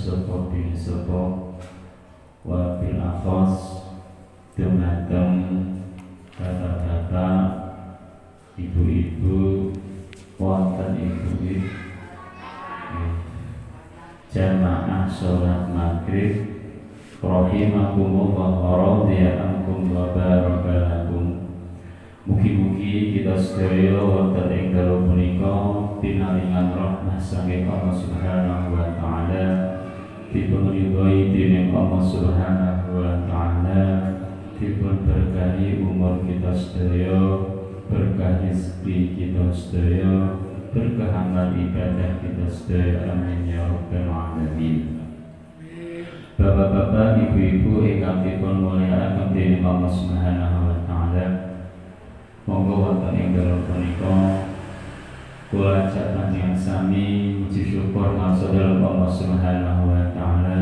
sopo bin sopo wa bil akhos dumateng bapak-bapak, ibu-ibu, wonten ibu-ibu jamaah sholat maghrib rahimakumullah wa radhiyallahu wa barakalakum. Mugi-mugi kita sedaya wonten ing dalu punika pinaringan rahmat saking Allah Subhanahu wa taala, dipun ridhoi dening Allah Subhanahu wa taala, dipun berkahi umur kita sedaya, berkah rezeki kita sedaya, berkah amal ibadah kita sedaya, amin ya rabbal alamin. Bapak-bapak, ibu-ibu ingkang dipun mulyakaken dening Allah Subhanahu wa taala, monggo wonten ing dalem punika kula ajak panjenengan sami muji syukur ngasih Allah Subhanahu wa taala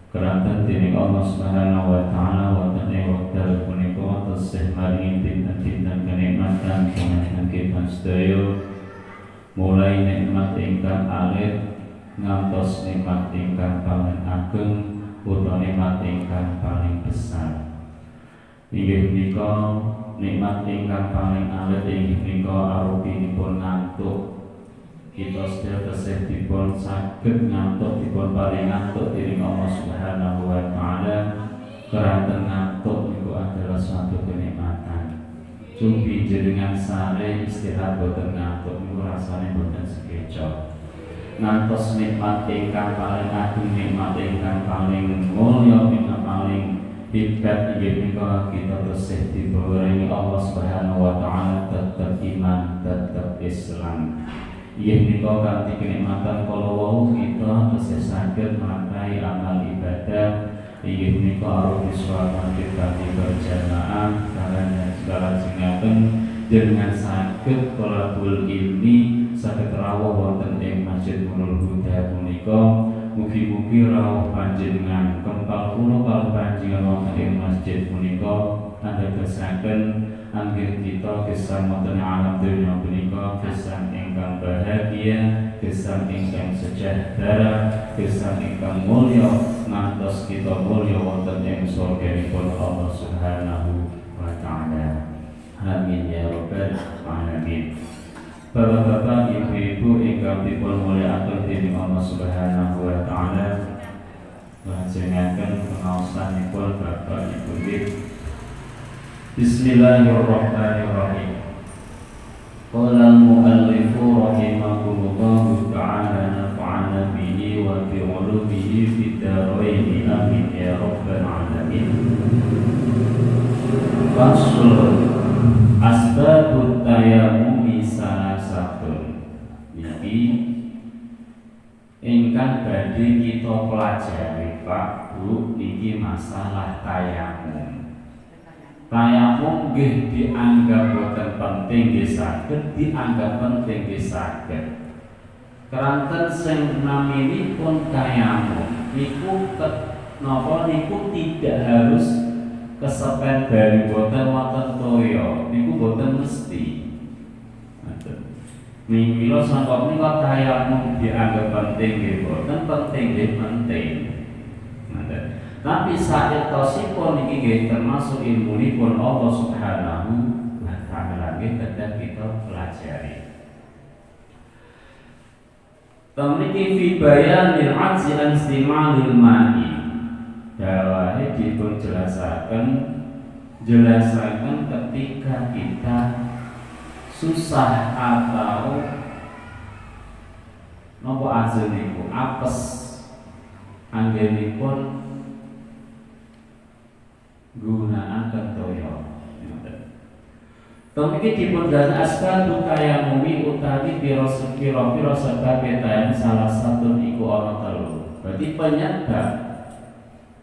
keranten dening Allah Subhanahu wa taala wonten ing wekdal punika tasih maringi dinten-dinten kenikmatan kangge kita sedaya, mulai nikmat ingkang alit ngantos nikmat ingkang paling ageng utawa nikmat ingkang paling besar. Inggih punika nikmat ingkang paling alit inggih punika arupinipun ngantuk. Kita sedaya tasih dipun saged ngantuk, dipun paring ngantuk dening Allah Subhanahu wa taala. Keranten ngantuk niku adalah suatu kenikmatan. Cumbi jenengan sare istirahat boten ngantuk niku rasane boten sekeca. Ngantos nikmat ingkang paling agung, nikmat ingkang paling mulya, ingkang paling hebat inggih menika kita tasih diparingi Allah Subhanahu wa taala tetep iman, tetep Islam. Inggih menika kanthi kenikmatan kala wau kita tasih saged melampaui amal ibadah. Inggih menika arupi suatu kita berjamaah karena segala jingaken dengan saged thalabul ilmi saged rawuh wonten ing Masjid Nurul Huda punika. Mugi-mugi rawuh panjenengan kempal kula kalih panjenengan wonten ing masjid punika andadosaken anggih kita gesang wonten alam dunya punika gesang ingkang bahagia, gesang ingkang sejahtera, gesang ingkang mulya ngantos kita mulya wonten ing surganipun Allah Subhanahu wa taala. Amin ya rabbal alamin. Bapak-bapak, ibu-ibu ingkang dipun mulyakaken dening Allah Subhanahu wa taala, lajengaken pengaosanipun Bapak Ibu nggih. Bismillahirrahmanirrahim. Qala al-mu'allifu rahimahullahu ta'ala nafa'ana bihi wa bi 'ulumihi fid dharain amin ya rabbal alamin. Faslun asbabut tayammumi salasatun. Niki ingkang badhe kita pelajari Pak Bu niki masalah tayamum. Tayamum nggih dianggap boten penting nggih saged, dianggap penting nggih saged. Keranten sing naminipun tayamum niku napa niku tidak harus kesepen dari boten wonten toya, niku boten mesti. Mila sangka menika tayamum dianggap penting nggih boten penting nggih penting. Tapi saektosipun niki nggih termasuk ilmunipun Allah Subhanahu wa taala nggih kedah kita pelajari. Tamriki fi bayanil 'ajzi an istimalil ma'i. Dawahe dipun jelasaken ketika kita susah atau napa ajeniku apes anggenipun gunakaken toya. Tamriki dipun jelaskan tayamumi utawi pira-pira sebab tayamum salah satu iku ana telu. Berarti penyebab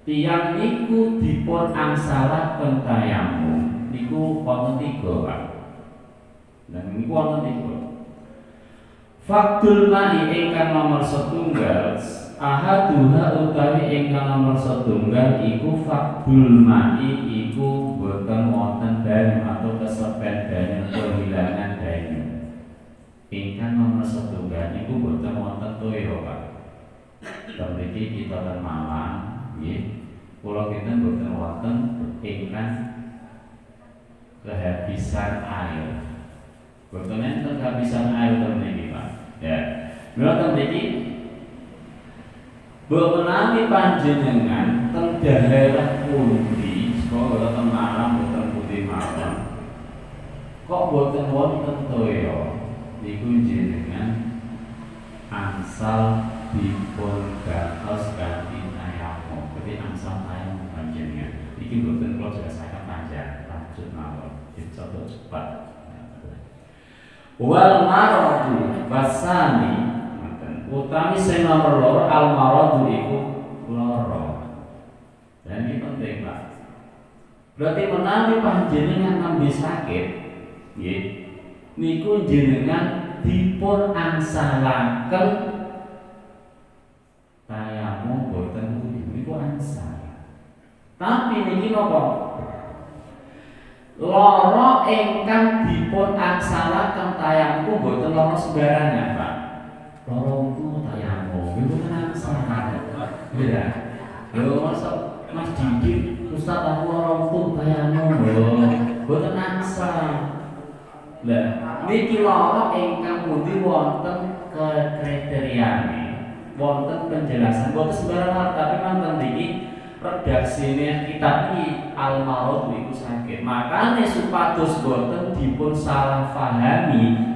tiyang niku dipun angsalaken tayamum niku wonten 3, Pak. Dan niku wonten 3. Faktul ma'i ingkang nomor setunggal, ahaduha utawi ingkang nomor setunggal iku faktul ma'i iku boten wonten banyu atau kesepen banyu, kehilangan banyu. Ingkang nomor setunggal iku boten wonten toya, Pak. Mriki kita ten Malang nggih kula kinten boten wonten ingkang kehabisan air. Boten enten kehabisan air ten mriki Pak. Ya. Mila ten mriki menawi panjenengan ten daerah pundi, sekolah ten Malang boten pundi mawon. Kok boten wonten toya niku jenengan angsal dipun gantos kanthi tayamum. Berarti angsal tayamum panjenengan. Iki boten kula jelasaken panjang, lanjut mawon. Dicoba cepat. Wal maradu basani utami sing nomor loro al maradu iku loro. Dan ini penting Pak. Berarti menawi panjenengan nembe sakit, nggih, niku jenengan dipun angsalaken tayamum boten niku angsal. Tapi niki napa? Loro ingkang dipun angsalaken tayamum boten loro sembarangan, Pak. Loro itu tayamum, itu kan angsalaken. Iya. Lho masa Mas Didik, Ustaz aku loro itu tayamum lho. Boten angsal. Lah, niki loro ingkang pundi wonten kriteriane. Wonten penjelasan boten sembarangan, tapi manten niki redaksine kitab iki al-marad iku sakit. Makane supados boten dipun salah pahami,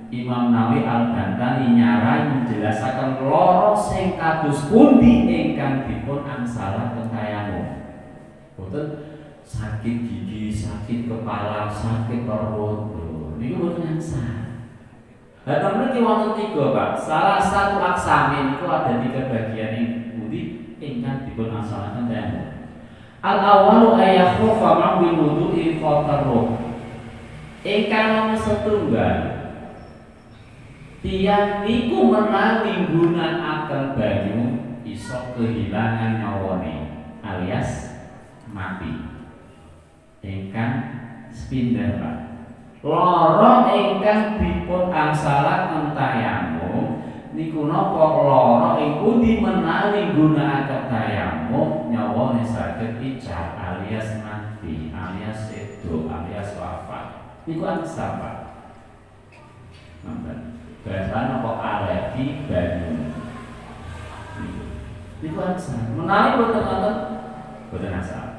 Imam Nawawi Al-Bantani nyarai menjelasaken loro sing kados pundi ingkang dipun angsalaken tayamum. Boten sakit gigi, sakit kepala, sakit perut. Niku boten angsal. Lah mriki wonten 3, Pak. Salah satu aksamin itu ada 3 bagian ing pundi ingkang dipun angsalaken tayamum. Al-awwalu ayakhufa ma'bil wudu'i fatarruh. Ingkang nomor setunggal tiyang niku menawi nggunakaken banyu iso kehilangan nyawane alias mati. Ingkang sepindhah Pak. Loro ingkang dipun angsalaken tayamum niku napa loro ing pundi menawi nggunakaken tayamum nyawane saged ical alias mati alias sedo alias wafat. Niku angsal Pak. Nampak. Biasanya apa alergi banyu. Niku angsal. Menawi boten wonten boten angsal.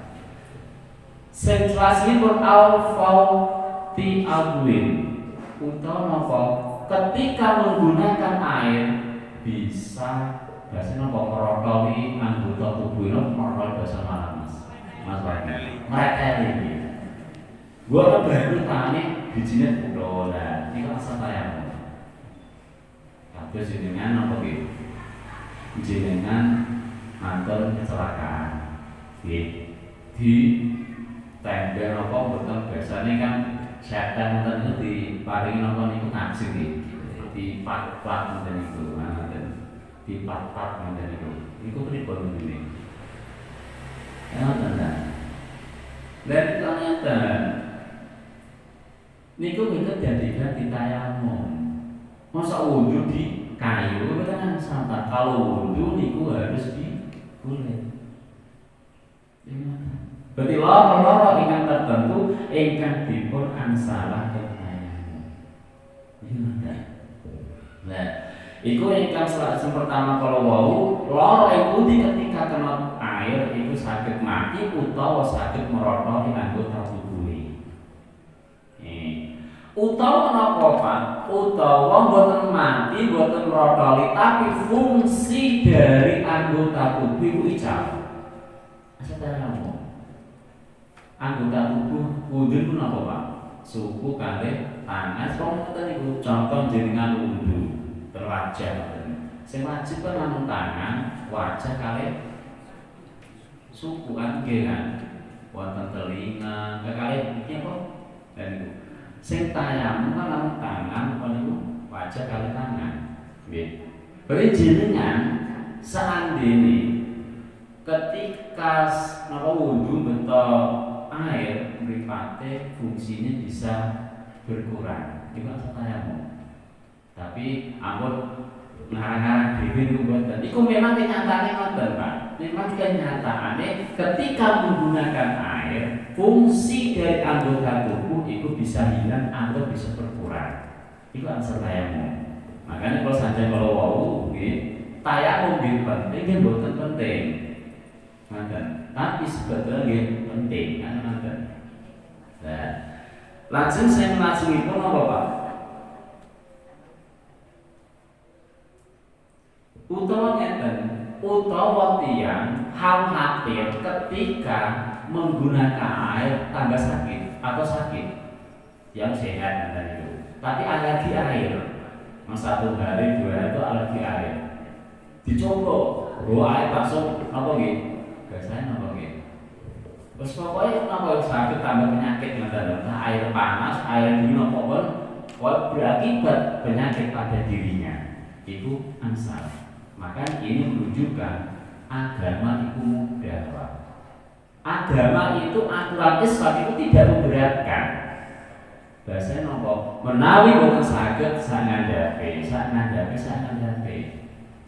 Sing jelasipun al-fauti abwin utawa napa ketika menggunakan air bisa biasanya napa merotoli anggota tubuh ini merotoli bahasa mana Mas? Mas Wahid. Mereteli. Gua baru tani bijinya pudola. Niku asal tayamum. Terus jenengan apa gitu? Jenengan mantul kecelakaan di tenda apa betul biasanya kan setan itu di paling apa niku ngaji di pat-pat ngoten niku di pat-pat ngoten niku pripun ngene ya dan ternyata niku kita jadikan di tayamum. Masa wudhu di kayu itu kan sampah. Kalau wudhu niku harus di kulit. Berarti loro-loro ingkang tertentu ingkang dipun angsalaken tayamum. Nah, iku ingkang sing pertama kalau wau loro ing pundi ketika kena air iku saged mati utawa saged merotoli anggota tubuhe. Utawa napa Pak? Utawa boten mati, boten merotoli, tapi fungsi dari anggota tubuh iku ical. Asal anggota tubuh wudhu napa Pak? Suku kalih tangan, ngoten niku contoh jenengan wudhu terwajah ngoten. Sing wajib kan namung tangan, wajah kalih suku anggengan, wonten telinga, kalih iki apa? Dan niku sing tayamum kan namung tangan apa niku wajah kalih tangan. Nggih. Berarti jenengan seandainya ketika napa wudu bentuk air mripate fungsinya bisa berkurang. Iku asal tayamum. Tapi ampun ngarang-ngarang dhewe niku mboten. Iku memang kenyataane ngoten, Pak. Memang kenyataane ketika menggunakan air, fungsi dari anggota tubuh itu bisa hilang atau bisa berkurang. Itu ansur tayamum. Makanya kalau saja kalau wau nggih, tayamum nggih penting nggih mboten penting. Ngoten. Tapi sebetulnya nggih penting kan ngoten. Nah, lajeng saya melajengipun apa, Pak? Utawa ngeten, utawa tiyang khawatir ketika menggunakan air tambah sakit atau sakit yang sehat dan itu. Tapi alergi air, satu hari dua hari itu alergi air. Dicoba, air masuk apa gitu? Biasanya apa gitu? Terus pokoknya apa sakit tambah penyakit entah air panas, air dingin apa berakibat penyakit pada dirinya. Itu ansal. Maka ini menunjukkan agama itu mudah, Pak. Agama itu aturan Islam itu tidak memberatkan. Bahasanya nopo menawi boten saged sangandhape.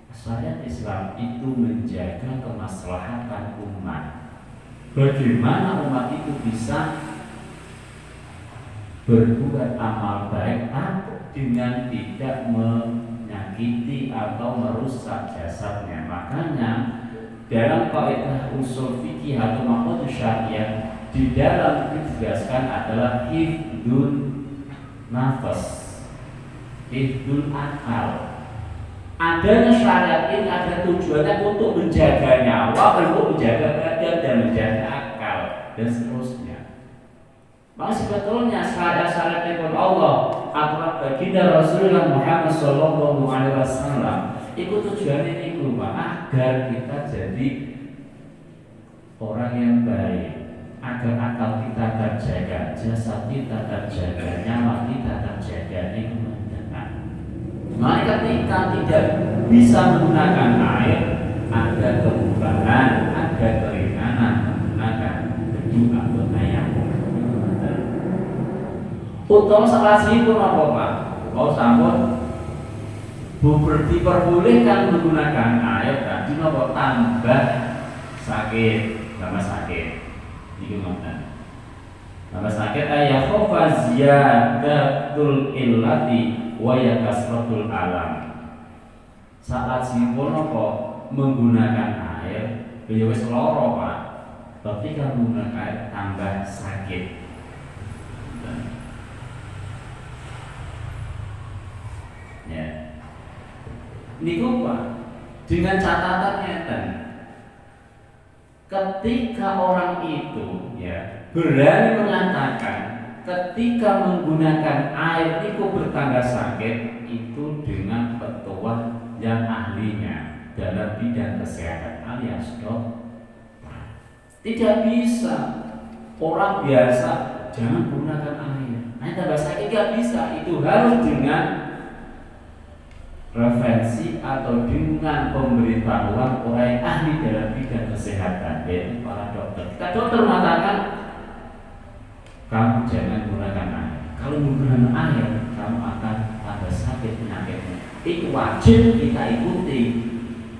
Syariat Islam itu menjaga kemaslahatan umat. Bagaimana umat itu bisa berbuat amal baik dengan tidak menyakiti atau merusak jasadnya. Makanya dalam kaidah usul fikih atau maqasid syariah di dalam dijelaskan adalah hifdzun nafas, hifdzul akal. Adanya syariat ini ada tujuannya untuk menjaga nyawa, untuk menjaga badan dan menjaga akal dan seterusnya. Maka sebetulnya syariat dari Allah aturan baginda Rasulullah Muhammad Sallallahu Alaihi Wasallam itu tujuannya itu agar kita jadi orang yang baik, agar akal kita terjaga, jasad kita terjaga, nyawa kita terjaga. Itu mendengar. Maka ketika tidak bisa menggunakan air, ada kemudahan, ada keringanan menggunakan kedua atau tayamum. Utawa salajengipun apa, Pak? Mau sampun diperbolehkan menggunakan air tadi napa tambah sakit, tambah sakit. Iki ngoten. Tambah sakit ayah khofa ziyadatul illati wa yakasratul alam. Salajengipun apa menggunakan air ya wis lara, Pak. Tapi kan menggunakan air tambah sakit. Ya. Niku Pak, dengan catatan ngeten. Ketika orang itu ya berani mengatakan ketika menggunakan air itu bertambah sakit itu dengan petua yang ahlinya dalam bidang kesehatan alias dokter. Tidak bisa orang biasa jangan gunakan air. Air tambah sakit tidak bisa, itu harus dengan referensi atau dengan pemberitahuan orang ahli dalam bidang kesehatan, yaitu para dokter. Kita dokter mengatakan kamu jangan gunakan air. Kalau menggunakan air, kamu akan tambah sakit penyakitnya. Itu wajib kita ikuti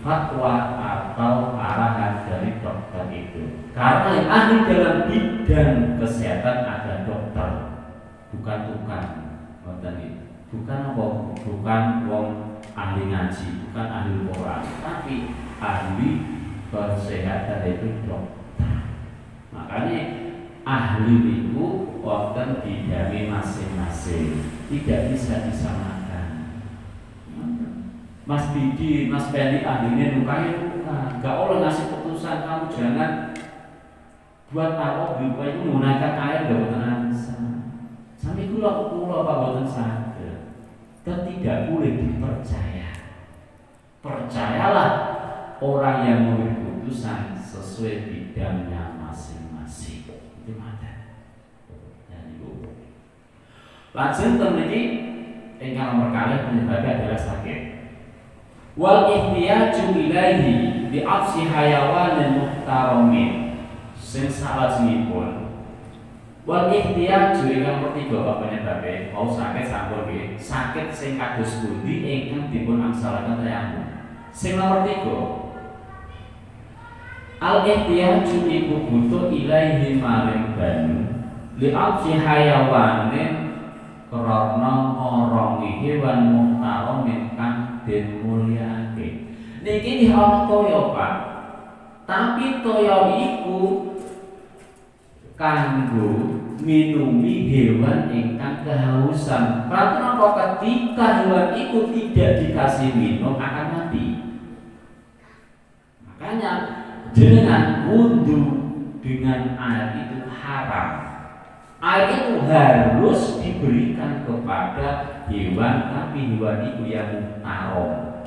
fatwa atau arahan dari dokter itu. Karena yang ahli dalam bidang kesehatan ada dokter, bukan tukang, bukan apa, bukan wong ahli ngaji, bukan ahli Quran, tapi ahli kesehatan itu dokter. Makanya ahli itu wonten bidang masing-masing, tidak bisa disamakan. Mas Didi, Mas Penny ahlinya nukai bukan, gak oleh ngasih putusan kamu jangan buat apa itu menggunakan air gak boten sampai kula apa boten sadar. Tidak boleh dipercaya. Percayalah orang yang memberi putusan sesuai bidangnya masing-masing. Itu ada. Dan itu. Lajeng temriki ingkang nomor kalih penyebabnya adalah sakit. Wal ihtiyaju ilaihi bi afsi hayawanin muhtaramin. Sing salajengipun Wal ihtiyaju ingkang ketiga apa penyebabé mau sakit sampun nggih. Sakit sing kados pundi ingkang dipun angsalaken tayamum. Sing nomor 3 al ihtiyaju iku butuh ilaihi maring banyu li alfi hayawanin krana ngorongi hewan muhtaram ingkang den mulyakake. Niki ana toya Pak. Tapi toya iku kanggo minumi hewan ingkang kehausan. Karena ketika hewan itu tidak dikasih minum akan mati. Makanya dengan wudhu dengan air itu haram. Air itu harus diberikan kepada hewan, tapi hewan itu yang muhtaram.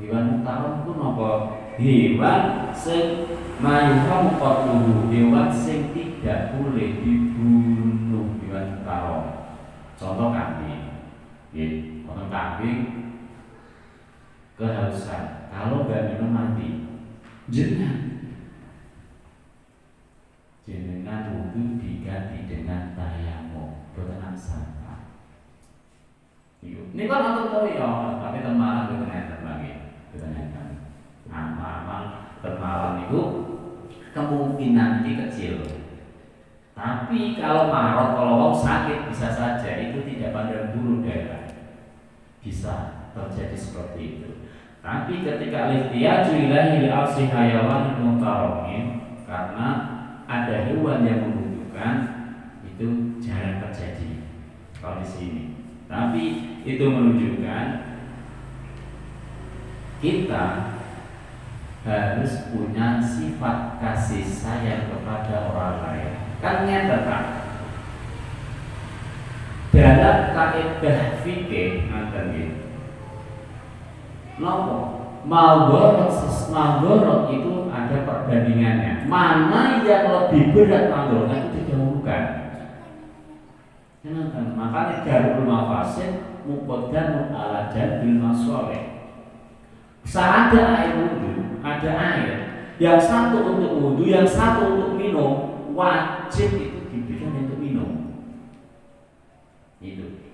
Hewan muhtaram itu apa? Hewan sing mayuha muqatluhu, hewan sing tidak boleh dibunuh, hewan muhtaram. Contoh kambing. Nggih, kambing kehausan. Kalau nggak minum mati. Jenengan wudhu diganti dengan tayamum, boten sampah. Ini kan nonton tahu ya, tapi temalan boten enten lagi, boten enten. Amal temalan itu kemungkinan ini kecil. Tapi kalau marot, kalau mau sakit bisa saja itu tidak pada bulu darah, bisa terjadi seperti itu. Tapi ketika ihtiyaju ilahi al-si hayawan muhtaramin, karena ada hewan yang membutuhkan, itu jarang terjadi kalau di sini. Tapi itu menunjukkan kita harus punya sifat kasih sayang kepada orang lain. Kan nyata Pak. Dalam kaidah fikih ngaten nggih. Nopo? Maldorot itu ada perbandingannya. Mana yang lebih berat maldorotnya itu didahulukan. Makanya darul mafasid muqaddamun ala jalbil masoleh. Saat ada air wudhu, ada air. Yang satu untuk wudhu, yang satu untuk minum, wajib itu diberikan untuk minum.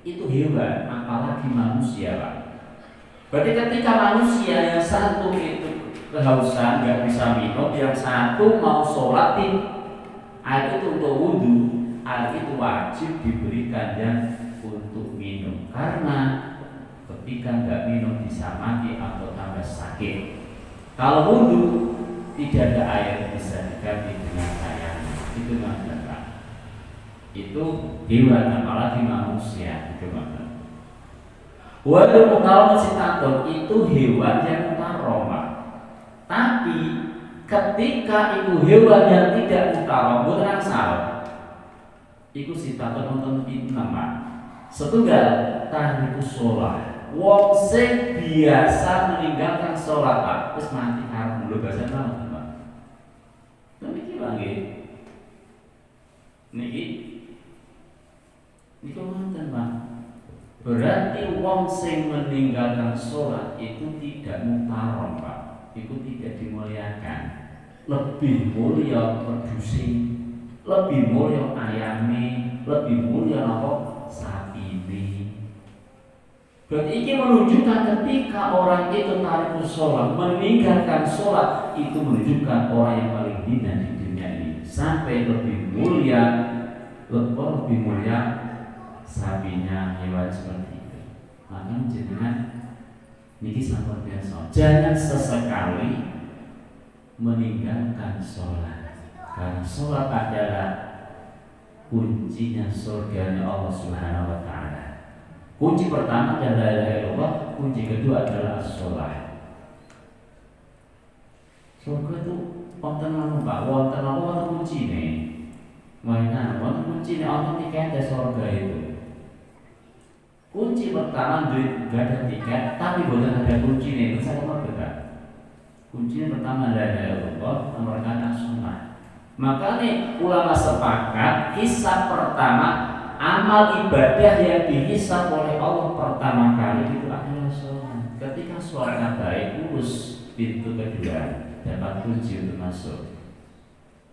Itu hewan, apalagi manusia Pak. Berarti ketika manusia yang satu itu kehausan nggak bisa minum, yang satu mau sholat, air itu untuk wudhu, air itu wajib diberikan yang untuk minum. Karena ketika nggak minum bisa mati atau tambah sakit. Kalau wudhu tidak ada air bisa diganti dengan air. Itu makna. Itu hewan apalagi manusia itu makna. Wal mukarram sitatun itu hewan yang mukarram. Tapi ketika itu hewan yang tidak mukarram boten asal. Iku sitatun nonton nama. Setunggal tahriku sholat. Wong sing biasa meninggalkan sholat wis mati karep lho bahasa naon Pak. Niki lagi. Niki ngoten Pak. Berarti wong sing meninggalkan sholat itu tidak muhtaram Pak, itu tidak dimuliakan. Lebih mulia produksi, lebih mulia ayame, lebih mulia apa? Sapine. Berarti ini menunjukkan ketika orang itu tarik sholat, meninggalkan sholat, itu menunjukkan orang yang paling hina di dunia ini. Sampai lebih mulia sapinya hewan seperti itu. Maka jenengan niki sampun biasa. Jangan sesekali meninggalkan sholat. Karena sholat adalah kuncinya surganya Allah Subhanahu wa taala. Kunci pertama adalah la ilaha illallah, kunci kedua adalah sholat. Surga itu wonten apa Pak? Wonten kunci nih. Mainan, wonten kunci nih wonten tiket surga itu. Kunci pertama duit gak ada tiket, tapi boleh ada kunci nih. Saya mau berkata, kunci pertama adalah Allah, nomor kata sholat. Maka nih ulama sepakat hisab pertama amal ibadah yang dihisab oleh Allah pertama kali itu adalah sholat. Ketika sholatnya baik, urus pintu kedua dapat kunci untuk masuk.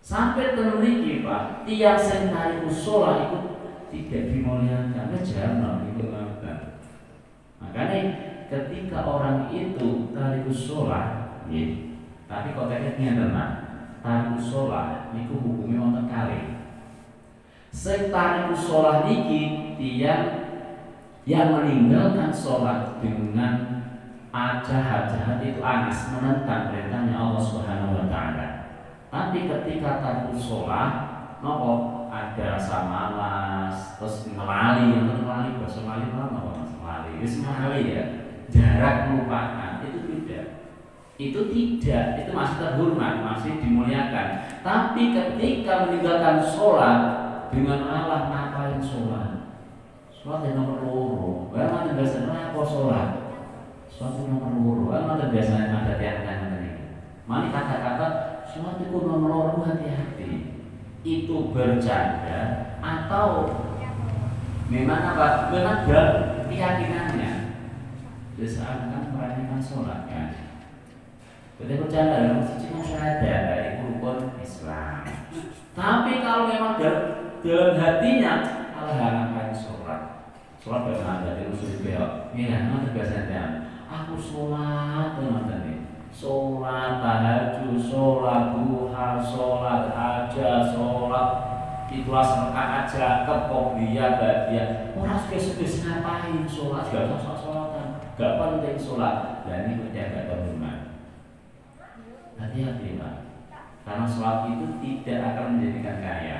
Sampai temriki Pak, tiang sing tariku sholat itu tidak dimuliakan, jangan itu apa. Makanya ketika orang itu tariku sholat, tapi konteksnya tenang, tariku sholat, itu hukumnya wonten kali. Sing tariku sholat niki tiang yang meninggalkan sholat dengan jahat itu anis menentang perintahnya Allah Subhanahu Wa Taala. Tapi ketika tariku sholat, nopo ada rasa malas, terus ngelali, bahasa ngelali apa mas ngelali, ngelali ya, jarak melupakan itu tidak, itu masih terhormat, masih dimuliakan. Tapi ketika meninggalkan sholat dengan Allah ngapain sholat? Sholat yang nomor loro, karena biasanya apa sholat? Sholat yang nomor loro, karena biasanya ada tiang-tiang ini. Mana kata-kata sholat itu nomor loro, hati-hati. Itu bercanda atau memang apa? Memang keyakinannya. Disarankan merayakan sholat kan. Jadi bercanda dalam suci syahadat dari rukun Islam. Tapi kalau memang dalam hatinya Allah akan sholat benar dari usul beliau. Ini nanti biasanya aku sholat teman-teman. Sholat tahajud, sholat duha, sholat aja, sholat ikhlas rakaat aja, kepobliyah bahagia. Orang suka ngapain sholat? Gak usah sholatan, gak penting sholat. Dan ini tidak terhormat. Hati-hati Pak, karena sholat itu tidak akan menjadikan kaya.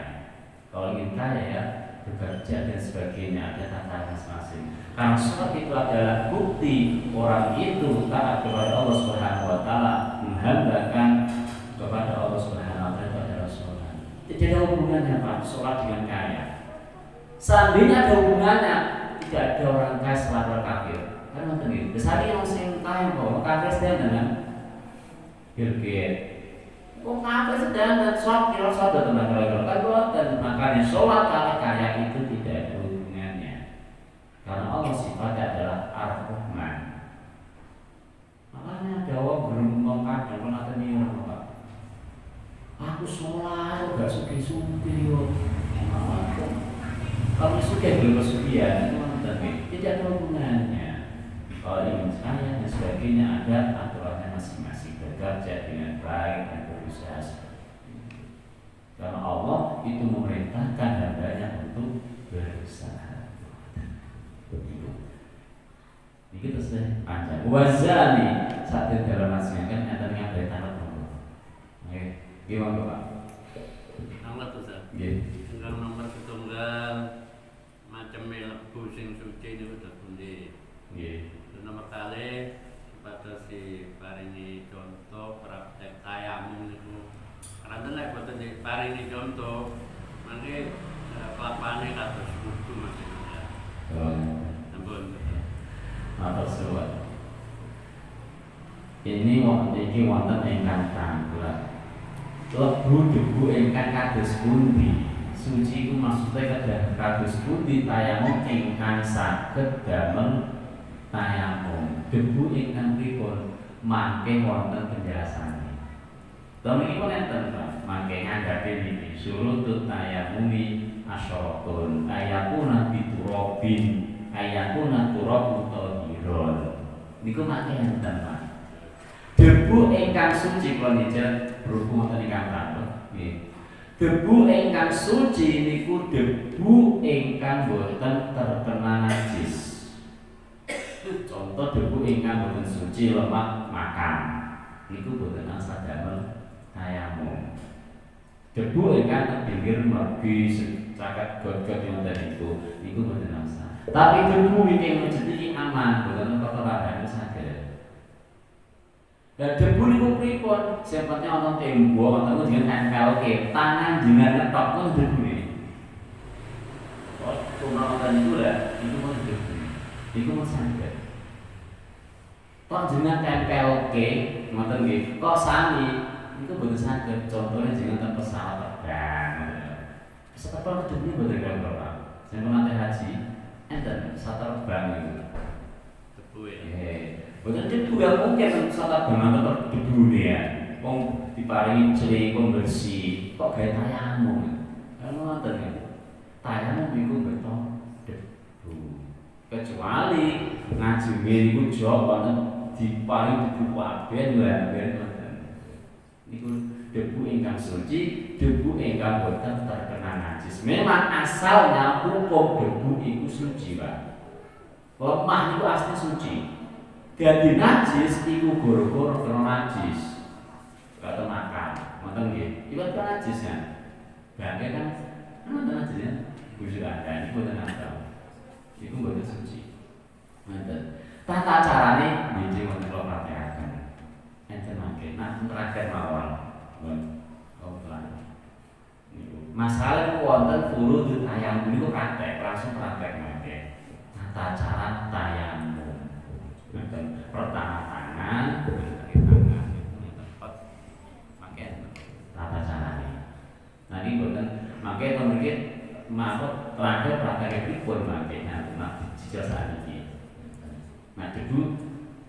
Kalau ingin kaya ya bekerja dan sebagainya, ada tata masing-masing. Karena sholat itu adalah bukti orang itu taat kepada Allah Subhanahu Wa Taala, menghambakan kepada Allah Subhanahu Wa Taala itu adalah sholat. Tidak ada hubungannya Pak, sholat dengan kaya. Seandainya ada hubungannya, tidak ada orang kaya selalu kafir. Karena begini, besar yang sing kaya bahwa kafir sedang dengan Hilkit. Kok kafir sedang dan sholat kira sholat dan kalau dan makanya sholat kaya itu tidak ada hubungannya. Karena Allah sifatnya adalah Ar-Rahman. Makanya dawa berumur kadang pernah teniru Pak. Aku sholat gak suki-suki yo. Kalau suki belum kesukian tidak ada hubungannya. Kalau ingin kaya dan sebagainya ada aturannya masing-masing. Bekerja dengan baik dan berusaha seperti itu. Karena Allah itu memerintahkan hambanya untuk berusaha. Begitu. Ini kita sudah panjang. Wazali saat itu dalam nasinya kan ada yang dari tanah dulu. Oke, gimana Pak? Nomor tuh Ustaz. Tunggal nomor setunggal macam melebu sing suci ini udah pundi. Nomor kali pada si paringi contoh praktek tayamum itu karena nek boten diparingi contoh mangke kelapane kados kudu maksudnya. Ampun. Atau suwat. Ini wonten ingkang tanggulan. Lebu debu ingkang kados pundi? Suci itu maksudnya kados pundi tayamum ingkang saged damel tayamum. Debu ingkang pripun mangke wonten penjelasane. Tapi iki kok enten Pak, mangke nganggape niki surutut tayamumi asyaratun ayakuna biturabin ayakuna turabu tahiron. Niku mangke enten Pak. Debu ingkang suci kula nijar berhubung wonten ingkang prantos nggih. Debu ingkang suci niku debu ingkang boten terkena najis. Contoh debu ingkang boten suci lemak makan niku boten asal damel tayamum. Debu ingkang terpinggir mergi caket got-got yang tadi itu niku boten asal. Tapi debu ingkang menjadi aman boten kotoran saged. Dan debu niku pripun? Sempatnya ana tembok atau dengan nempel tangan dengan ngetok pun debu niki. Oh, kuno tadi itu lah, itu pun debu. Iku mau saged. Kok jenengan tempel ngoten nggih. Kok sami niku boten saged. Contohnya jenengan pesawat terbang. Pesawat terbang debu boten gampang Pak. Sing nate haji enten pesawat terbang niku. Debu ya. Boten debu gak mungkin pesawat terbang atau debu ya. wong diparingi celingkung bersih kok gawe tayamum. Kan ngoten ya. Tayamum iku beto debu. Kecuali ngaji niku jog wonten diparingi debu kabeh lha ngoten. Niku debu ingkang suci, debu ingkang boten terkena najis. Memang asalnya hukum debu iku suci, Pak. Lemah niku asli suci. Dadi najis iku gara-gara kena najis. Kata makan, ngoten nggih. Iwat kan najis kan. Bangke kan ngoten najis ya. Bujuk ada niku boten asal. Iku boten suci. Ngoten. Tata carane nggih wonten kula prakteaken. Enten mangke, nah praktek mawon. Masalah wonten furudul tayamum niku praktek, langsung praktek mangke. Tata cara tayamum. Pertama tangan, tempat mangke tata carane. Nah ini boten mangke to mriki maksud terakhir praktek pripun mangke nah cicil sakniki. Nah debu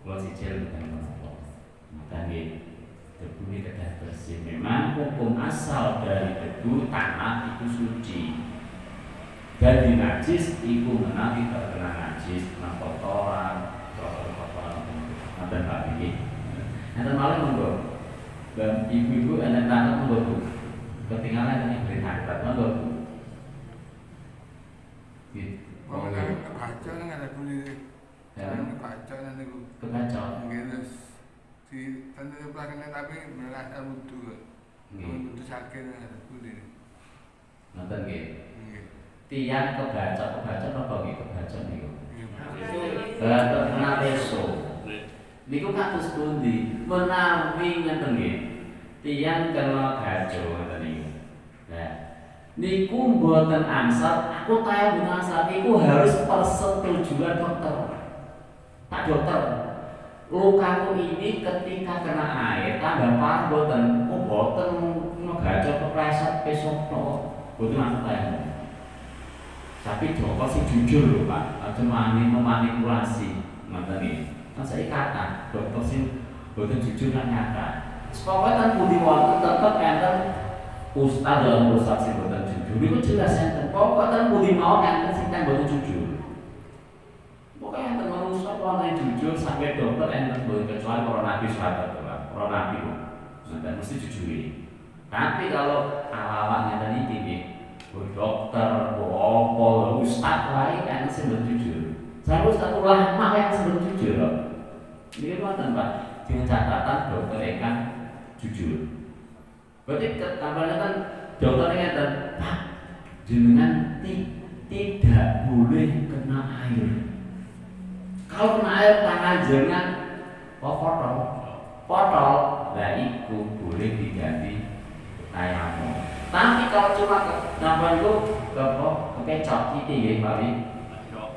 kula cicil boten apa. Maka nggih debu ini kedah bersih. Memang hukum asal dari debu tanah itu suci. Jadi najis itu menawi terkena najis, kotoran, dan Pak Biki. Nanti malam monggo. Dan ibu-ibu enten tanah monggo. Ketinggalan ini beri hakikat monggo. Gitu. Oh, kebaca nang ada bunyi. Jangan kebaca nanti ku. Kebaca. Gitu. Si tanda belakangnya tapi merasa mutu. Mutu sakit nang ada bunyi. Nonton nggih. Tiang kebaca apa nggih kebaca niku? Terkena peso. Niku kados pundi? Menawi ngeten nggih. Tiang kena gajo ngoten niku. Nah, niku mboten angsal, aku tayang angsal niku harus persetujuan dokter. Pak dokter, lukaku ini ketika kena air tambah parah mboten. Oh mboten ngegajo kepleset peso mboten aku tayang. Tapi dokter sih jujur lho Pak, aja memanipulasi ngoten iki. Kan saya kata dokter sih boten jujur lan nyata. Pokoke ten pundi wonten tetep enten ustaz dalam ustaz sing boten jujur. Niku jelas enten. Pokoke ten pundi mawon enten sing boten jujur. Pokoke enten manusa wonten jujur sampai dokter enten boten kecuali para nabi sahabat Pak. Para nabi kok. Sampeyan mesti jujur. Tapi kalau awak ngeten iki nggih dokter, apa, ustaz lain yang sebelum jujur. Saya ustaz ulama yang sebelum jujur. Ini kan Pak, dengan catatan dokter yang jujur. Berarti kabarnya kan dokter yang Pak, jenengan tidak boleh kena air. Kalau kena air tangan jenengan, potol, lah itu boleh diganti tayamum. Tapi kalau cuma napa itu kecok titik ya Pak Wi.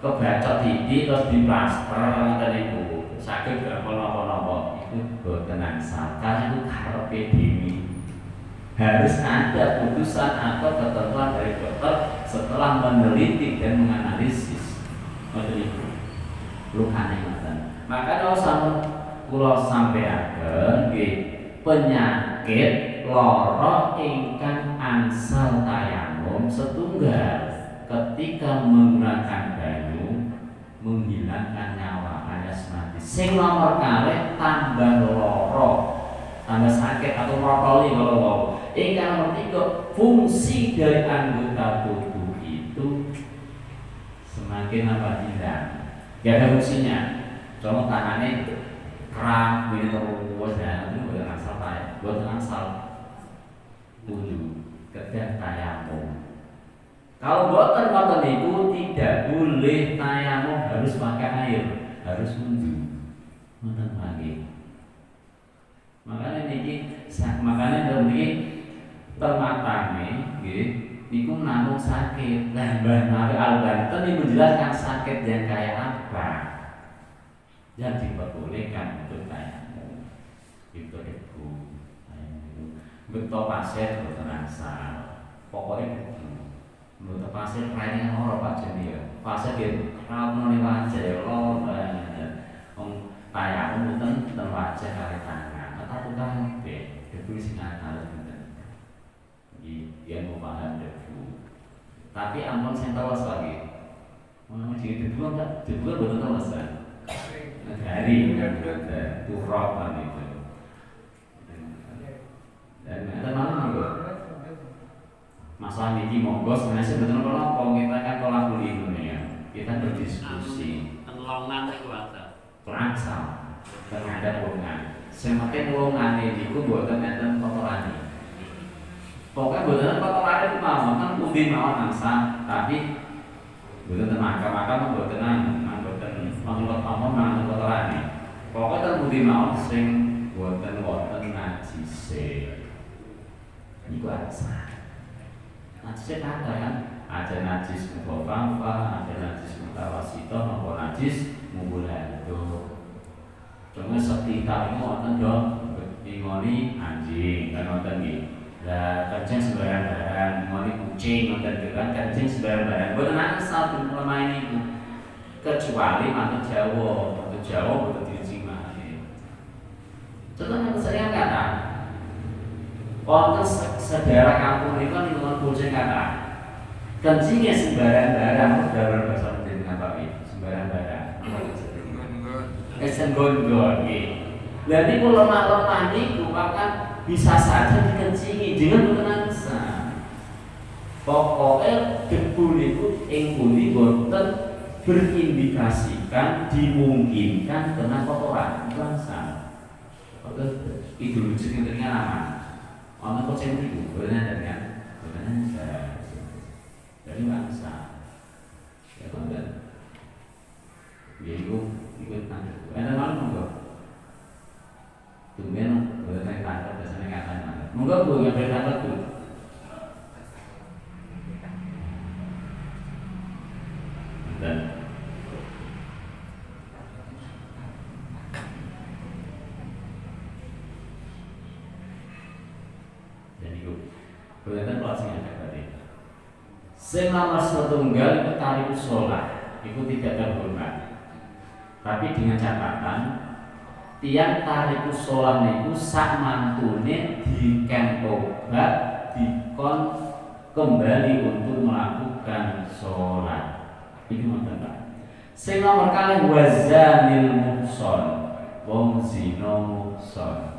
Kebacok titik terus diplaster ngoten niku. Saged gak napa-napa itu boten angsal. Karena itu karepe dhewe. Harus ada putusan atau ketentuan dari dokter setelah meneliti dan menganalisis. Ngoten niku. Lukane ngoten. Maka kalau sampun kula sampeaken nggih penyakit lara ingkang angsal tayamum setunggal ketika menggunakan banyu menghilangkan nyawa alias mati. Sing nomor kalih tambah lara, tambah sakit atau merotoli kalau mau. Ingkang nomor 3 fungsi dari anggota tubuh itu semakin hilang. Gak ada fungsinya. Contoh tangannya kram, ini terus dan itu bukan asal tayamum, bukan asal wudu kedah tayamum. Kalau boten itu tidak boleh tayamum, harus pakai air, harus wudu. Ngoten lagi. Makanya niki tematane nggih niku namung sakit. Lah Mbah Nabi Al-Banten ini menjelaskan sakit yang kayak apa yang diperbolehkan untuk tayamum. Itu debu. Betul pasien boten angsal. Pokoknya betul pasien training ora Pak Jeni ya. Pasien dia ramune wajah lho wong tayamum boten ten wajah kali tangan. Tetap kabeh tapi ampun sing teles lagi. Mau jadi dibuang enggak? Dibuang betul teles kan? Dari turok kan itu. Dan ada malam juga. Masalah ini monggo sebenarnya betul kalau kita kan tolak beli dunia, kita berdiskusi. Tenglongan itu bahasa. Perangsang terhadap wongan. Semakin wongan ini ku buatan enten kotorane. Pokoknya buatan kotorane itu mau kan undi mau nangsa, tapi buatan makam buatan makhluk apa mangan kotorane. Pokoknya kan undi mau sing buatan najise. Iku asa. Najis kata kan, ada najis mutawaffa, ada najis mutawasito, maupun najis mubulado. Cuma sekitar ini wonten yo ngoni anjing kan wonten iki. Lah kencing sembarang-barang, ngoni kucing wonten kan kencing sembarang-barang. Boten asal pemain itu. Kecuali mantu Jawa boten dincing malih. Contohnya saya kata wonten sedherek kampung niku lingkungan kucing kata kencingnya sembarang-barang dalam bahasa dengan Pak sembarang-barang. Senggon-gon nggih. Lah niku lemah-lemah niku bahkan bisa saja dikencingi dengan menangsa. Pokoknya debu niku ing pundi boten berindikasikan dimungkinkan kena kotoran bangsa. Itu lucu dengan aman. Orang kucing itu benar kan? Benar dari bangsa. Ya kan? Ikut tanda. Ada malu monggo. Tumben boleh naik tanda biasanya ngatain mana. Monggo bu yang bertanda tuh. Dan berarti kelasnya ada tadi. Sing nomor setunggal itu tariku sholat, itu tidak terhormat. Tapi dengan catatan, tiang tariku sholat itu sak mantune diken tobat, dikon kembali untuk melakukan sholat. Ini ngoten Pak. Sing nomor kalih wazanil muhson, wong zina muhson.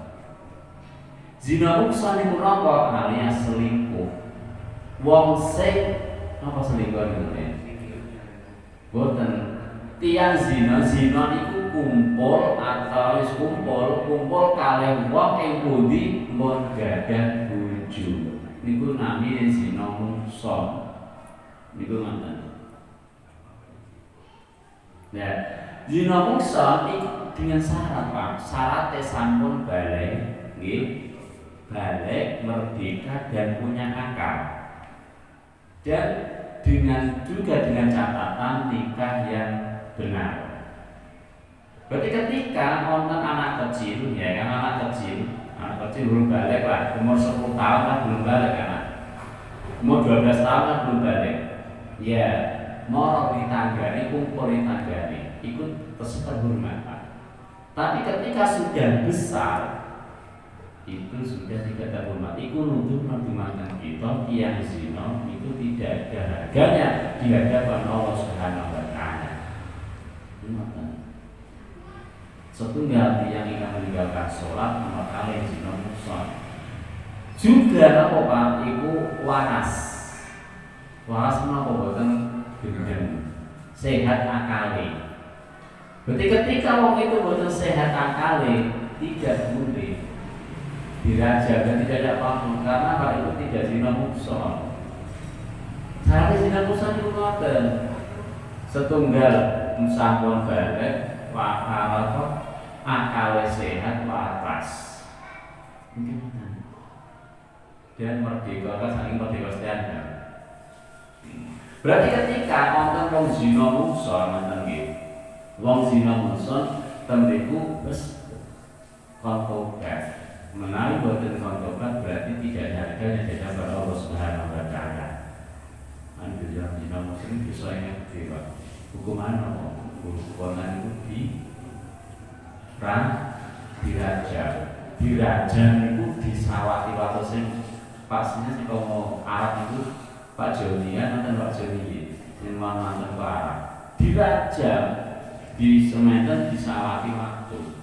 Zina uksan iku napa alias selingkuh. Wong sing napa selingkuh niku? Boten tiyang zina niku kumpul atau wis kumpul kalih wong ing pundi mun gadah bojo. Niku namine zina uksan. Niku ngoten. Nah, zina uksan iku dengan syarat Pak. Syaratnya sampun balik nggih. Balik, merdeka dan punya akal. Dan juga dengan catatan nikah yang benar. Berarti ketika wonten anak kecil, ya kan anak kecil belum balik lah, umur 10 tahun lah belum balik anak. Umur 12 tahun lah belum balik. Ya, mau ditanggani, kumpul ditanggani, ikut terhormat Pak. Tapi ketika sudah besar itu sudah tidak terhormat. Iku nuduh mantan kita yang zina itu tidak ada harganya di hadapan Allah Subhanahu wa taala. Setunggal yang ingin meninggalkan sholat nomor kali zina muson. Juga apa Pak? Iku waras. Waras menapa boten gendeng. Sehat akali. Berarti ketika wong itu boten sehat akali tidak boleh diraja dan tidak ada apa-apa karena Pak itu tidak zina muhson. Syarat zina muhson itu ngoten. Setunggal sampun balik wafarat akal sehat waras. Dan merdeka kan saking merdeka standar. Berarti ketika wonten wong zina muhson ngoten nggih. Wong zina muhson temriku wis kontobat. Menawi boten kontobat berarti tidak ada harganya di hadapan Allah Subhanahu wa taala. Anjir zina muslim bisa ingat dewa. Hukuman apa? Hukuman itu dirajam itu disawati waktu sing pastinya sing mau Arab itu Pak Joni kan mantan Pak Joni yang mantan Pak Arab dirajam di sementen disawati waktu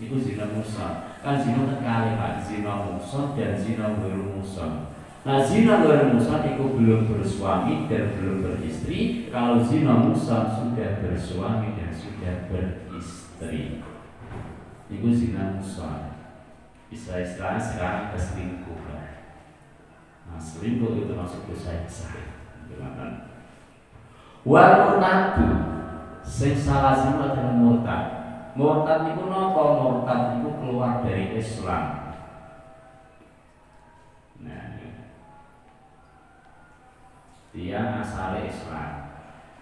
itu zina muson kan zina terkali Pak zina muson dan zina ghairu muson. Nah zina ghairu muson itu belum bersuami dan belum beristri. Kalau zina muson sudah bersuami dan sudah beristri itu zina muson. Istilah-istilahnya sekarang berselingkuh. Nah selingkuh itu masuk dosa besar. Wal murtadu sing salah zina adalah murtad. Murtad itu napa? Murtad itu keluar dari Islam. Nah, dia asalnya Islam.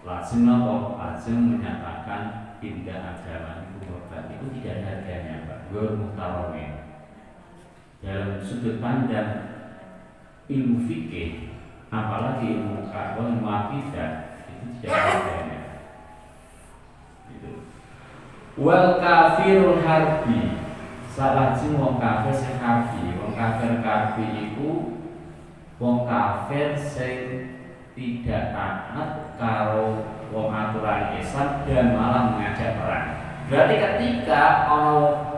Lazim napa? Lazim menyatakan pindah agama itu murtad. Itu tidak ada harganya, Pak. Gur muhtaromin. Dalam sudut pandang ilmu fikih, apalagi ilmu akidah, itu tidak ada harganya. Wal kafirul harbi salah sing wong kafir sing harbi. Wong kafir harbi iku wong kafir sing tidak taat karo wong aturan Islam dan malah mengajak perang. Berarti ketika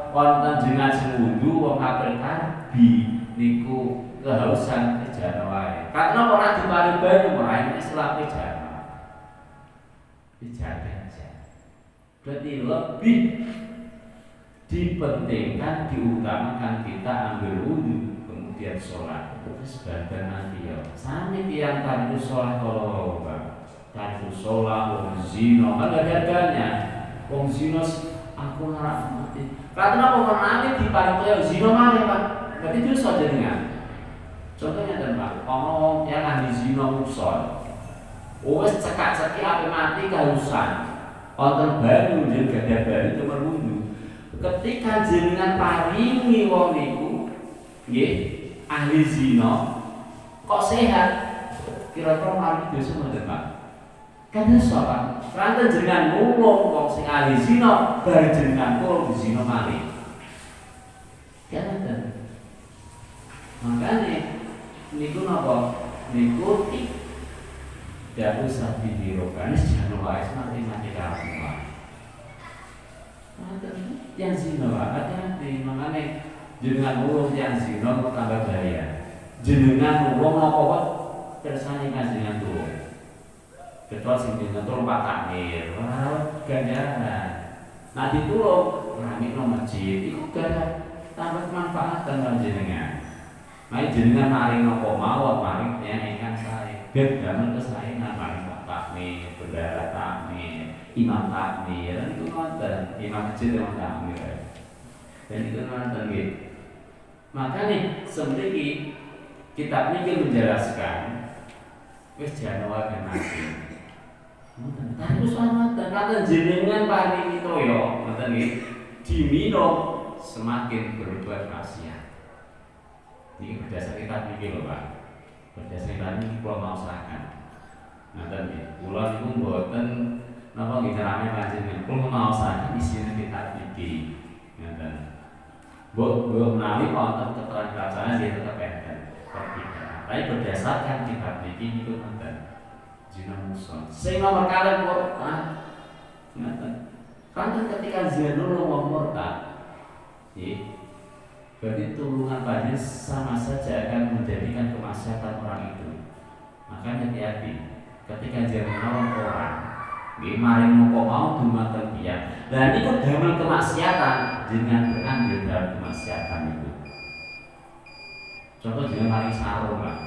wonten jenengan sing wudu wong kafir harbi niku kehausan kejana wae. Karena ora diparing banyu ora Islam kejana. Dijaga. Berarti lebih dipentingkan, diutamakan kita ambil wudhu kemudian sholat. Itu sebagian nanti ya. Sampai tiang tariku sholat kalau tariku sholat, wong zino kan ada harganya. Wong zino aku ngarap mati. Karena wong nanti di paling yang zino mana Pak? Berarti itu saja dengan. Contohnya dan Pak, orang yang ahli zino muson, wes cekak-cekik apa mati kehausan. Wonten baru dan gada baru itu berwudu. Ketika jenengan paringi wong niku, nggih, ahli zina kok sehat, kira-kira mari dosa mboten Pak? Kan dosa Pak. Ranten jenengan nulung wong sing ahli zina, bar jenengan kok zina mari. Kan makanya niku napa? Niku tidak usah ditirukan, jangan wae mati kamu. Yang zina hati-hati, makanya jenengan urus yang zina kok tambah bahaya. Jenengan urung apa kersane jenengan tuh. Ketua sing jenengan tulung Pak Takmir, wah ganjaran. Nah ditulung ramikno masjid, iku gara tambah manfaat kanggo jenengan. Nah jenengan maring napa mawon maring ingkang sae. Ben damel kesaenan maring Pak Takmir, bendara takmir, imam takmir, dan itu nonton, imam masjid imam takmir. Dan itu nonton gitu. Makanya sebenarnya kitab ini menjelaskan wis Januari nanti. Tapi soal nonton, kata jenengan paling itu yo, nonton gitu. Diminum semakin berbuat maksiat. Ini berdasar kitab ini loh Pak. Berdasarkan ini kalau mau usahakan. Nah tadi pulau itu buatan napa kita rame panjenengan. Kalau mau usahakan isinya kita iki. Nah tadi buat menawi konten keterangan bacaan dia tetap enten. Tapi berdasarkan kitab ini itu nonton zina muson. Sing nomor kali murtad. Nonton. Kan ketika zina dulu mau murtad, berarti tulungan banyak sama saja akan menjadikan kemaksiatan orang itu. Makanya hati-hati ketika dia menolong orang, maring moko mau dumateng dia. Dan itu damel kemaksiatan dengan berandil dalam kemaksiatan itu. Contoh dengan maring sarung lah,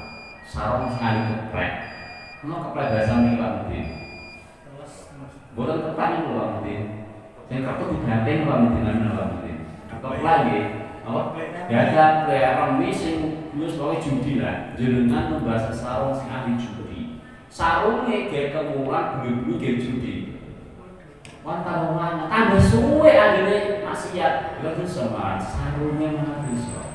sarung sekali keplek. Mau keplek bahasa ini Pak Mudin. Bukan keplek itu Pak Mudin. Yang kertas diganting Pak Mudin namanya Pak Mudin. Keplek gitu. Oh, ya ada pelayaran sing wis pokoke judi lah. Jenengan membahas sarung sing ahli judi. Sarunge ge kemulan bulu-bulu ge judi. Wonten wong tambah suwe akhire maksiat. Lha sama sarunge malah bisa.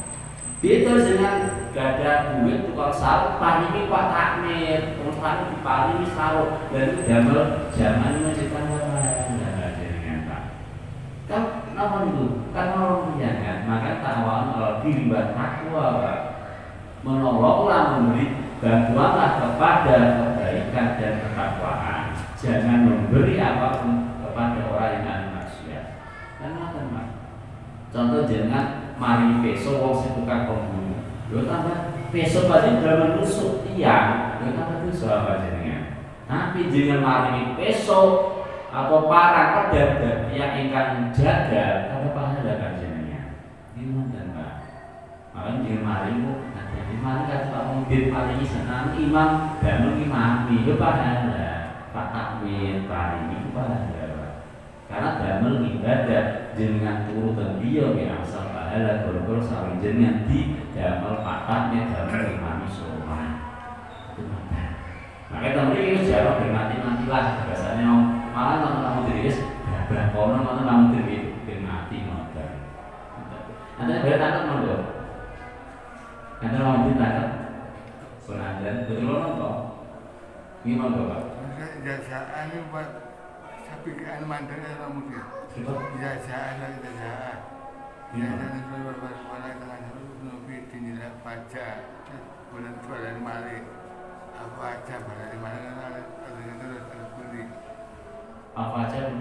Itu dengan gada duit tukang sarung paringi Pak Takmir, terus paling diparingi sarung dan itu damel zaman menciptakan orang jenengan Pak. Kan apa itu? Kan orang jangan, maka takwa diri takwa menolonglah memberi bantuanlah kepada kebaikan dan ketakwaan. Jangan memberi apapun kepada orang yang ahli maksiat. Kan ngoten, Mas. Contoh jenengan mari peso wong sing tukang pembunuh. Yo tambah peso pasti udah menusuk tiang, yo tambah dosa apa jenengan. Tapi jenengan mari peso atau para pedagang yang ingkang jaga ada pahala kan jenengan. Ngoten, Pak. Makanya jenengan mari di mana kata Pak Mudir paling senang imam dan mengimami itu pahala. Pak Takmir paling itu pahala. Karena damel ibadah jenengan turu dan dia yang asal pahala gol-gol sawi jenengan di damel Pak Takmir damel imami sholat. Itu mana? Makanya temen ini jarang bermati-mati lah. Biasanya malah nonton diri berapa kono nonton diri bermati nonton. Anda bertanya mana? Anda mau ditangkap pengajian betul nonton? Gimana Pak? Ijazah ini buat sapi kan mantan kamu dia. Ijazah itu berbagai dengan lebih dinilai pajak bulan tua dari Mali. Apa aja dari Mali ada beli. Apa aja?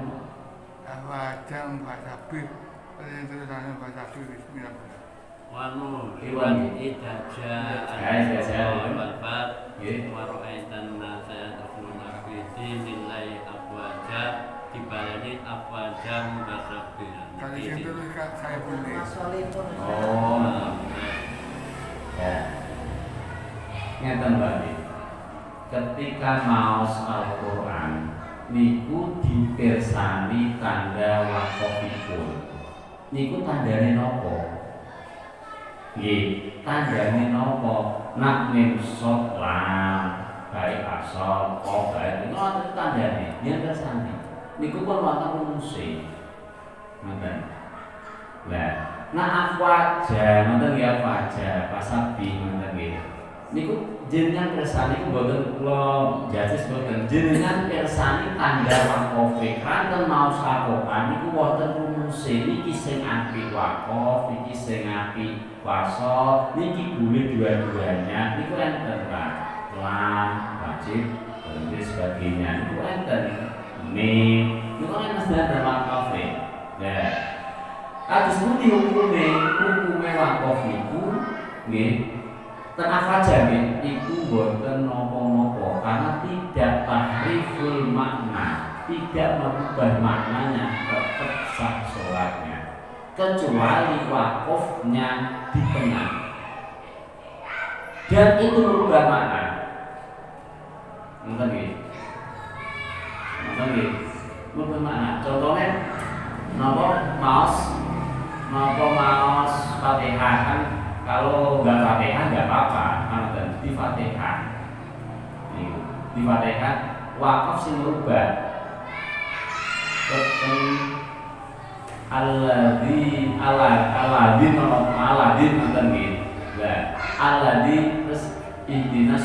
Apa aja Pak Sapi. Ada yang tulisannya Pak Sapi Bismillah. Wanu Iwan ijazah al-Fat waro'aitan saya terkenal bidin nilai apa aja dibalani apa aja mubasabir. Kalau yang tulis saya beli. Oh, ya. Ngeten Pak. Ketika maos Al-Quran niku dipirsani tanda waqafipun. Niku tandane napa? Nggih, tandane napa? Nak mim sot lam, baik asal, baik ngoten tandane. Yen kersane. Niku pun wonten rumusé. Ngoten. Lah, nak afwaja, ngoten ya faja, pasabi ngoten nggih. Niku jenengan kersane niku mboten kula jasis mboten. Jenengan kersane tanda waqafe kanten maos Al-Qur'an niku wonten rumusé. Niki sing apik waqaf, niki sing apik wasol, niki boleh dua-duanya. Niku enten Pak. Lam, wajib, dan sebagainya. Niku enten. Niku enten standar waqafe. Nah, kados pundi hukume waqaf niku nggih. Tenang saja nih, itu bukan nopo-nopo karena tidak tahriful makna, tidak merubah maknanya, tetap sah sholatnya, kecuali wakofnya di tengah, dan itu merubah makna. Ngerti? Merubah makna. Contohnya, nopo maos Fatihah kan. Kalau nggak Fatihah nggak apa-apa, kan di Fatihah, di Fatihah wakaf sing merubah. Aladin nonton gitu, aladin terus ihdinas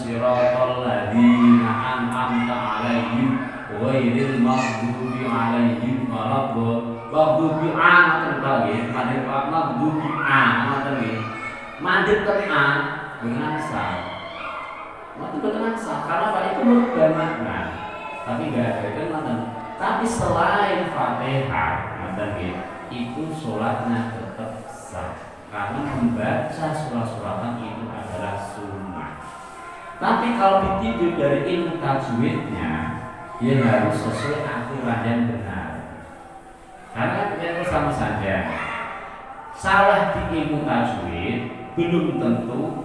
siratal ladzina an'amta alaihim ghairil maghdubi alaihim waladdallin ngoten nggih madhep maghdubi ngoten nggih madhep tenan dengan sah waktu dengan sah karena Pak itu merubah makna tapi enggak ada kan ngoten tapi selain Fatihah ngoten nggih itu sholatnya tetap sah karena membaca surah-suratan itu adalah sunnah. Tapi kalau ditinjau dari ilmu tajwidnya, dia harus sesuai aturan yang benar. Karena kita sama saja, salah di ilmu tajwid belum tentu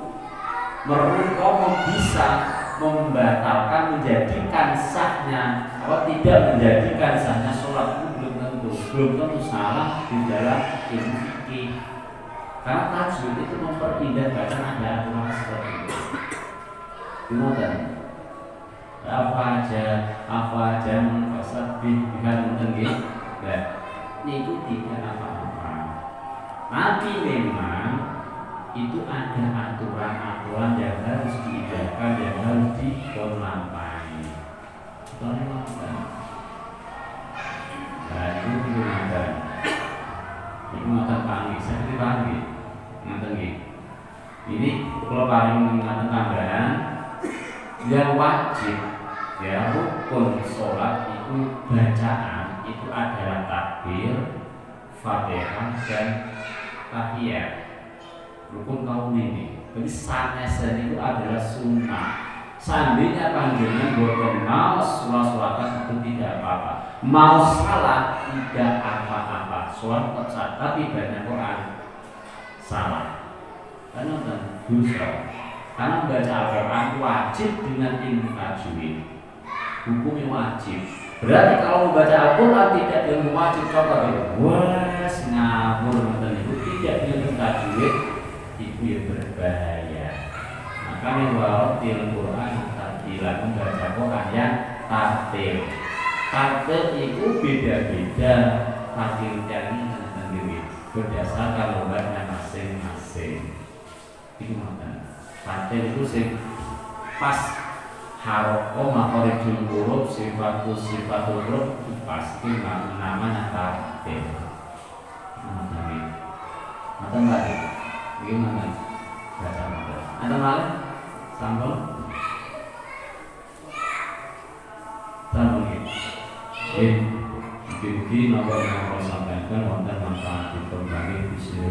bisa membatalkan menjadikan sahnya atau tidak menjadikan sahnya sholat itu belum tentu salah di dalam ilmu fikih. Karena tajwid itu memperindah bacaan ada aturan seperti itu. Gimana? Apa aja fasabih dengan tinggi. Nah, itu tidak apa-apa. Tapi memang itu ada aturan-aturan yang harus diindahkan, yang harus dilampaui. Contohnya apa? Nah, itu digunakan. Itu mata panggil, saya panggil. Ini kalau paling mengingatkan tambahan yang wajib ya rukun sholat itu bacaan itu adalah takbir, fatihah dan tahiyat. Rukun kaum ini. Jadi sanesan itu adalah sunnah. Seandainya panjenengan boten mau sholat-sholatan itu tidak apa-apa. Mau salah tidak apa-apa. Sholat tetap tapi baca Quran salah. Karena dosa. Karena baca Al-Quran wajib dengan ilmu tajwid. Hukumnya wajib. Berarti kalau membaca Al-Quran tidak ilmu wajib, coba wah ngawur nonton itu tidak ilmu tajwid itu ya berbahaya. Makanya waratil Quran tartilan membaca Quran yang tartil. Tartil itu beda-beda tartilnya sendiri berdasarkan lombarnya masing-masing. Itu makanya tartil itu sih pas haroko makoridul huruf sifatul huruf itu pasti namanya tartil. Atau lagi gimana baca model ada malah sambal ini nomor yang saya sampaikan wonten manfaat di berbagai visi